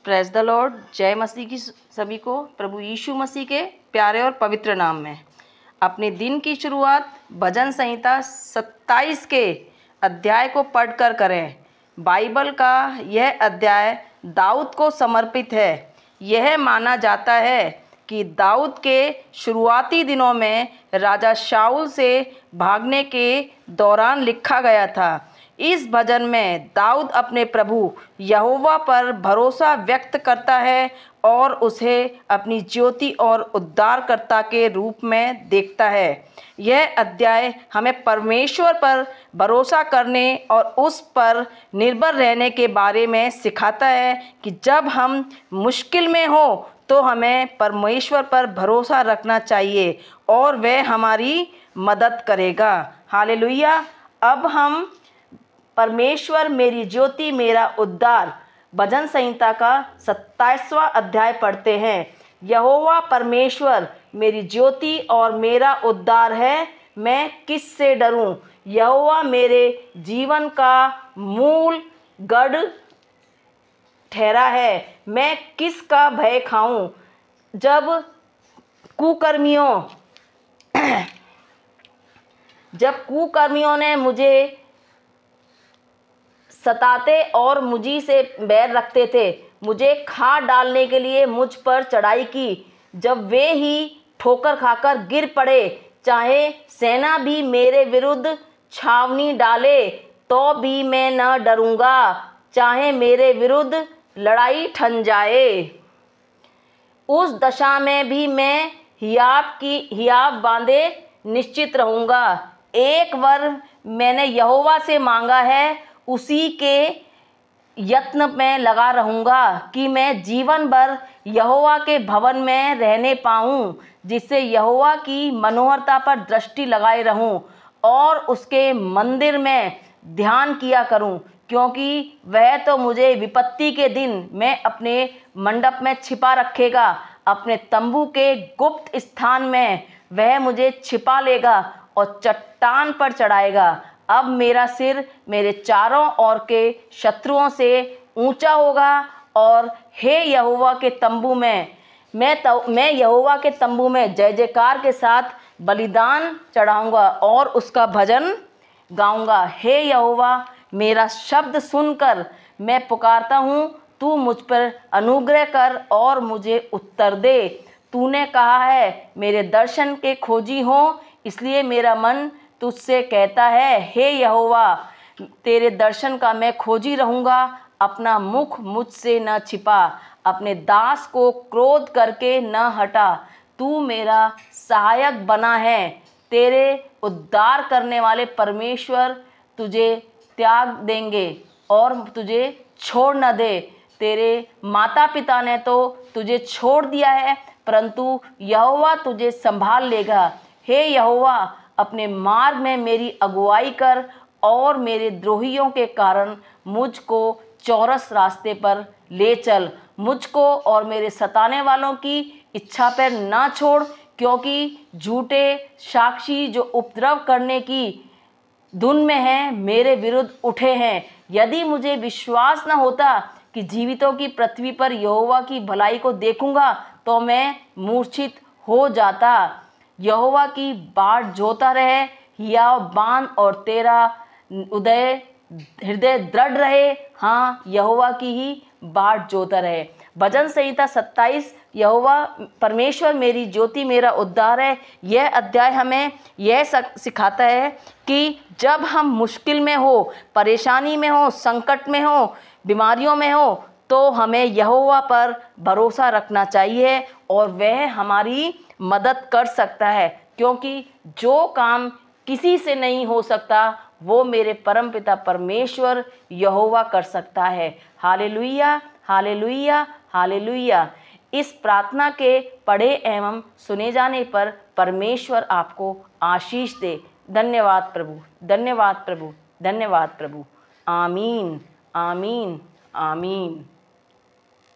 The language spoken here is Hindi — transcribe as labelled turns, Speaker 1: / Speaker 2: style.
Speaker 1: Praise the Lord. जय मसीह की सभी को प्रभु यीशु मसीह के प्यारे और पवित्र नाम में। अपने दिन की शुरुआत भजन संहिता 27 के अध्याय को पढ़कर करें। बाइबल का यह अध्याय दाऊद को समर्पित है। यह माना जाता है कि दाऊद के शुरुआती दिनों में राजा शाऊल से भागने के दौरान लिखा गया था। इस भजन में दाऊद अपने प्रभु यहोवा पर भरोसा व्यक्त करता है और उसे अपनी ज्योति और उद्धारकर्ता के रूप में देखता है। यह अध्याय हमें परमेश्वर पर भरोसा करने और उस पर निर्भर रहने के बारे में सिखाता है कि जब हम मुश्किल में हो तो हमें परमेश्वर पर भरोसा रखना चाहिए और वह हमारी मदद करेगा। हालेलुया। अब हम परमेश्वर मेरी ज्योति मेरा उद्धार भजन संहिता का 27वां अध्याय पढ़ते हैं। यहोवा परमेश्वर मेरी ज्योति और मेरा उद्धार है, मैं किससे डरूं। यहोवा मेरे जीवन का मूल गढ़ ठहरा है, मैं किसका भय खाऊं। जब कुकर्मियों ने मुझे सताते और मुझी से बैर रखते थे, मुझे खा डालने के लिए मुझ पर चढ़ाई की। जब वे ही ठोकर खाकर गिर पड़े, चाहे सेना भी मेरे विरुद्ध छावनी डाले तो भी मैं न डरूंगा। चाहे मेरे विरुद्ध लड़ाई ठन जाए, उस दशा में भी मैं हियाव बांधे निश्चित रहूंगा। एक वर मैंने यहोवा से मांगा है, उसी के यत्न में लगा रहूंगा कि मैं जीवन भर यहोवा के भवन में रहने पाऊं, जिससे यहोवा की मनोहरता पर दृष्टि लगाए रहूं और उसके मंदिर में ध्यान किया करूं, क्योंकि वह तो मुझे विपत्ति के दिन में अपने मंडप में छिपा रखेगा। अपने तंबू के गुप्त स्थान में वह मुझे छिपा लेगा और चट्टान पर चढ़ाएगा। अब मेरा सिर मेरे चारों ओर के शत्रुओं से ऊंचा होगा और हे यहोवा के तंबू में मैं यहोवा के तंबू में जय जयकार के साथ बलिदान चढ़ाऊंगा और उसका भजन गाऊंगा। हे यहोवा, मेरा शब्द सुनकर मैं पुकारता हूँ, तू मुझ पर अनुग्रह कर और मुझे उत्तर दे। तूने कहा है मेरे दर्शन के खोजी हो, इसलिए मेरा मन तुझसे कहता है, हे यहोवा, तेरे दर्शन का मैं खोजी रहूँगा। अपना मुख मुझसे न छिपा, अपने दास को क्रोध करके न हटा। तू मेरा सहायक बना है, तेरे उद्धार करने वाले परमेश्वर तुझे त्याग देंगे और तुझे छोड़ न दे। तेरे माता पिता ने तो तुझे छोड़ दिया है, परंतु यहोवा तुझे संभाल लेगा। हे यहोवा, अपने मार्ग में मेरी अगुवाई कर और मेरे द्रोहियों के कारण मुझको चौरस रास्ते पर ले चल। मुझको और मेरे सताने वालों की इच्छा पर ना छोड़, क्योंकि झूठे साक्षी जो उपद्रव करने की धुन में हैं मेरे विरुद्ध उठे हैं। यदि मुझे विश्वास न होता कि जीवितों की पृथ्वी पर यहोवा की भलाई को देखूंगा, तो मैं मूर्छित हो जाता। यहोवा की बाट जोता रहे, हियाव बांध और तेरा हृदय दृढ़ रहे। हाँ, यहोवा की ही बाट जोता रहे। भजन संहिता 27 यहोवा परमेश्वर मेरी ज्योति मेरा उद्धार है। यह अध्याय हमें यह सिखाता है कि जब हम मुश्किल में हो, परेशानी में हो, संकट में हो, बीमारियों में हो, तो हमें यहोवा पर भरोसा रखना चाहिए और वह हमारी मदद कर सकता है, क्योंकि जो काम किसी से नहीं हो सकता वो मेरे परमपिता परमेश्वर यहोवा कर सकता है। Hallelujah, hallelujah, hallelujah. इस प्रार्थना के पढ़े एवं सुने जाने पर परमेश्वर आपको आशीष दे। धन्यवाद प्रभु, धन्यवाद प्रभु, धन्यवाद प्रभु। आमीन, आमीन, आमीन।